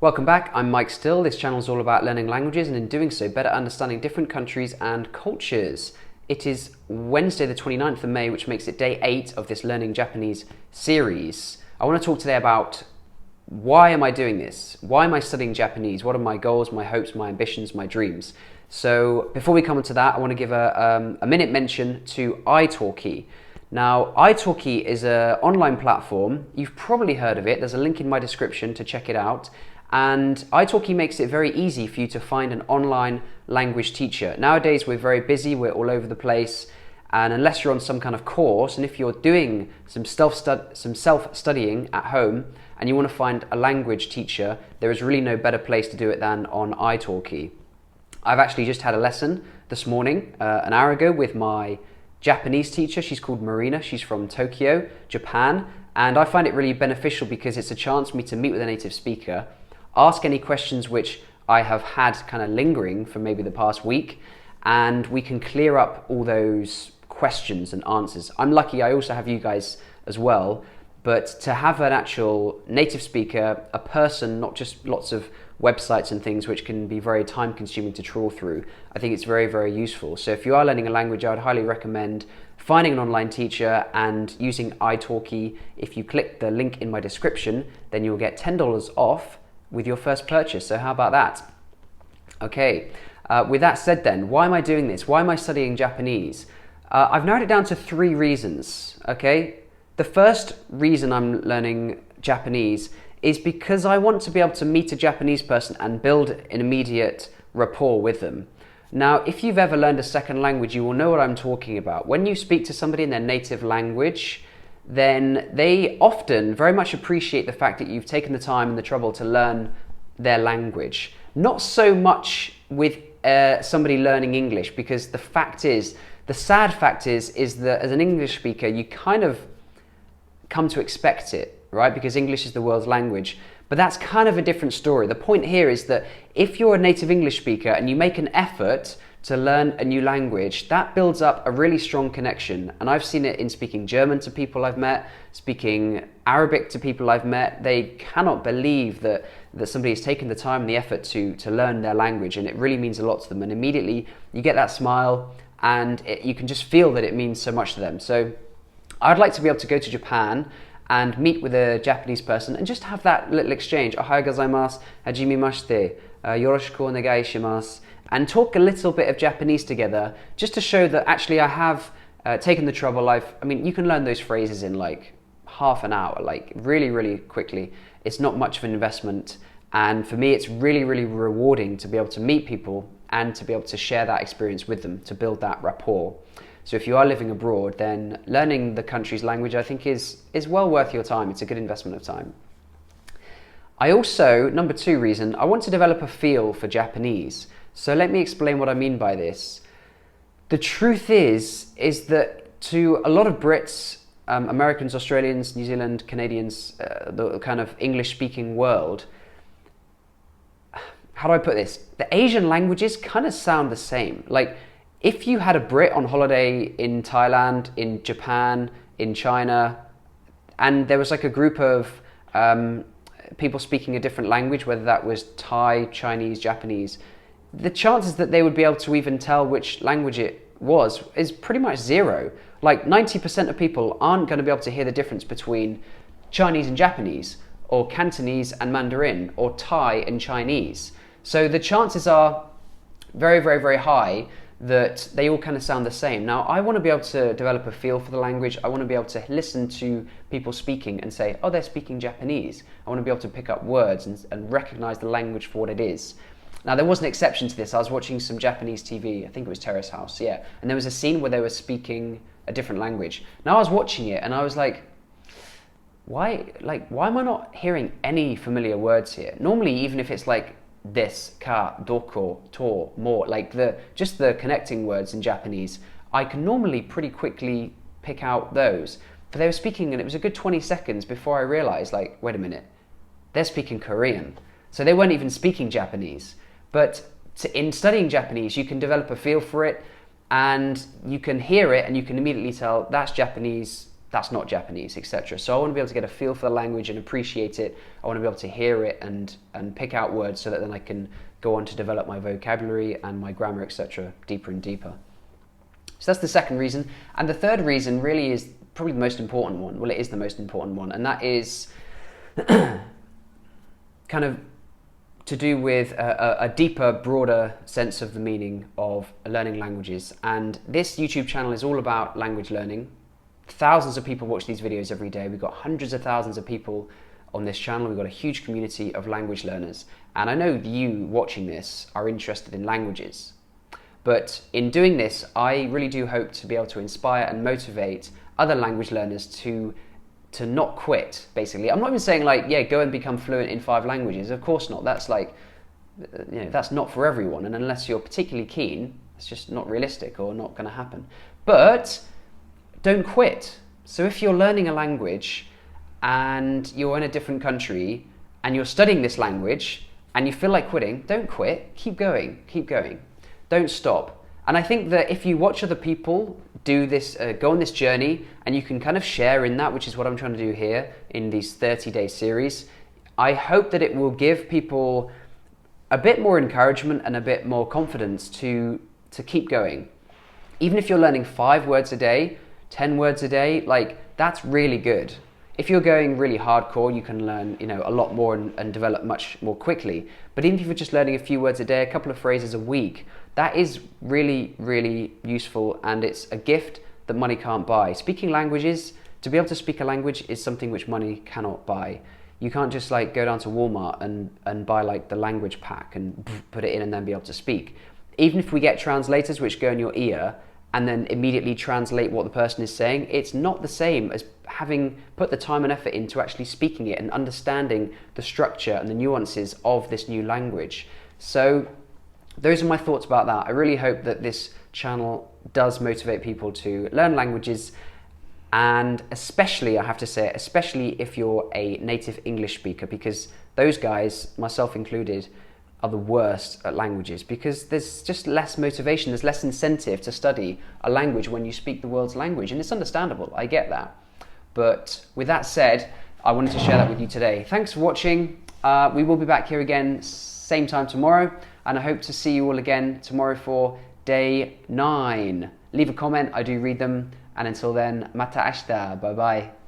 Welcome back, I'm Mike Still. This channel is all about learning languages and in doing so, better understanding different countries and cultures. It is Wednesday the 29th of May, which makes it day 8 of this Learning Japanese series. I want to talk today about why am I doing this? Why am I studying Japanese? What are my goals, my hopes, my ambitions, my dreams? So before we come into that, I want to give a minute mention to italki. Now, italki is an online platform. You've probably heard of it. There's a link in my description to check it out. And italki makes it very easy for you to find an online language teacher. Nowadays, we're very busy, we're all over the place, and unless you're on some kind of course, and if you're doing some self-studying at home, and you want to find a language teacher, there is really no better place to do it than on italki. I've actually just had a lesson this morning, an hour ago, with my Japanese teacher. She's called Marina, she's from Tokyo, Japan, and I find it really beneficial because it's a chance for me to meet with a native speaker, ask any questions which I have had kind of lingering for maybe the past week, and we can clear up all those questions and answers. I'm lucky I also have you guys as well, but to have an actual native speaker, a person, not just lots of websites and things which can be very time consuming to trawl through, I think it's very, very useful. So if you are learning a language, I would highly recommend finding an online teacher and using italki. If you click the link in my description, then you'll get $10 off with your first purchase. So how about that? Okay, with that said then, why am I doing this? Why am I studying Japanese? I've narrowed it down to 3 reasons, okay? The first reason I'm learning Japanese is because I want to be able to meet a Japanese person and build an immediate rapport with them. Now, if you've ever learned a second language, you will know what I'm talking about. When you speak to somebody in their native language, then they often very much appreciate the fact that you've taken the time and the trouble to learn their language. Not so much with somebody learning English, because the sad fact is that as an English speaker, you kind of come to expect it, right? Because English is the world's language. But that's kind of a different story. The point here is that if you're a native English speaker and you make an effort to learn a new language, that builds up a really strong connection. And I've seen it in speaking German to people I've met, speaking Arabic to people I've met. They cannot believe that somebody has taken the time and the effort to learn their language, and it really means a lot to them. And immediately you get that smile, and you can just feel that it means so much to them. So I'd like to be able to go to Japan and meet with a Japanese person and just have that little exchange. Ohayou gozaimasu, hajime mashite, yoroshiku onegai shimasu, and talk a little bit of Japanese together, just to show that actually I have taken the trouble. I mean, you can learn those phrases in like half an hour, like really, really quickly. It's not much of an investment. And for me, it's really, really rewarding to be able to meet people and to be able to share that experience with them, to build that rapport. So if you are living abroad, then learning the country's language, I think is well worth your time. It's a good investment of time. I also, number 2 reason, I want to develop a feel for Japanese. So let me explain what I mean by this. The truth is that to a lot of Brits, Americans, Australians, New Zealand, Canadians, the kind of English-speaking world, how do I put this? The Asian languages kind of sound the same. Like, if you had a Brit on holiday in Thailand, in Japan, in China, and there was like a group of people speaking a different language, whether that was Thai, Chinese, Japanese, the chances that they would be able to even tell which language it was is pretty much 0. Like 90% of people aren't going to be able to hear the difference between Chinese and Japanese, or Cantonese and Mandarin, or Thai and Chinese. So the chances are very, very, very high that they all kind of sound the same. Now, I want to be able to develop a feel for the language. I want to be able to listen to people speaking and say, oh, they're speaking Japanese. I want to be able to pick up words and recognize the language for what it is. Now, there was an exception to this. I was watching some Japanese TV, I think it was Terrace House, yeah. And there was a scene where they were speaking a different language. Now, I was watching it and I was like, why am I not hearing any familiar words here? Normally, even if it's like this, ka, doko, to, mo, like just the connecting words in Japanese, I can normally pretty quickly pick out those. But they were speaking, and it was a good 20 seconds before I realized, like, wait a minute, they're speaking Korean. So they weren't even speaking Japanese. But in studying Japanese, you can develop a feel for it, and you can hear it, and you can immediately tell that's Japanese that's not Japanese, etc. So I want to be able to get a feel for the language and appreciate it. I want to be able to hear it and pick out words so that then I can go on to develop my vocabulary and my grammar, etc. deeper and deeper. So that's the second reason. And the third reason really is probably the most important one. Well, it is the most important one, and that is kind of to do with a deeper, broader sense of the meaning of learning languages. And this YouTube channel is all about language learning. Thousands of people watch these videos every day. We've got hundreds of thousands of people on this channel. We've got a huge community of language learners. And I know you watching this are interested in languages. But in doing this, I really do hope to be able to inspire and motivate other language learners to not quit, basically. I'm not even saying like, yeah, go and become fluent in 5 languages. Of course not. That's like, that's not for everyone. And unless you're particularly keen, it's just not realistic or not going to happen. But don't quit. So if you're learning a language and you're in a different country and you're studying this language and you feel like quitting, don't quit. Keep going. Keep going. Don't stop. And I think that if you watch other people do this, go on this journey, and you can kind of share in that, which is what I'm trying to do here in these 30-day series, I hope that it will give people a bit more encouragement and a bit more confidence to keep going. Even if you're learning 5 words a day, 10 words a day, like that's really good. If you're going really hardcore, you can learn, a lot more and develop much more quickly. But even if you're just learning a few words a day, a couple of phrases a week, that is really, really useful, and it's a gift that money can't buy. Speaking languages, to be able to speak a language is something which money cannot buy. You can't just like go down to Walmart and buy like the language pack and put it in and then be able to speak. Even if we get translators which go in your ear and then immediately translate what the person is saying, it's not the same as having put the time and effort into actually speaking it and understanding the structure and the nuances of this new language. So those are my thoughts about that. I really hope that this channel does motivate people to learn languages, and especially, I have to say, especially if you're a native English speaker, because those guys, myself included, are the worst at languages, because there's just less motivation, there's less incentive to study a language when you speak the world's language, and it's understandable, I get that. But with that said, I wanted to share that with you today. Thanks for watching. We will be back here again same time tomorrow, and I hope to see you all again tomorrow for day 9. Leave a comment, I do read them, and until then, mata ashita, bye bye.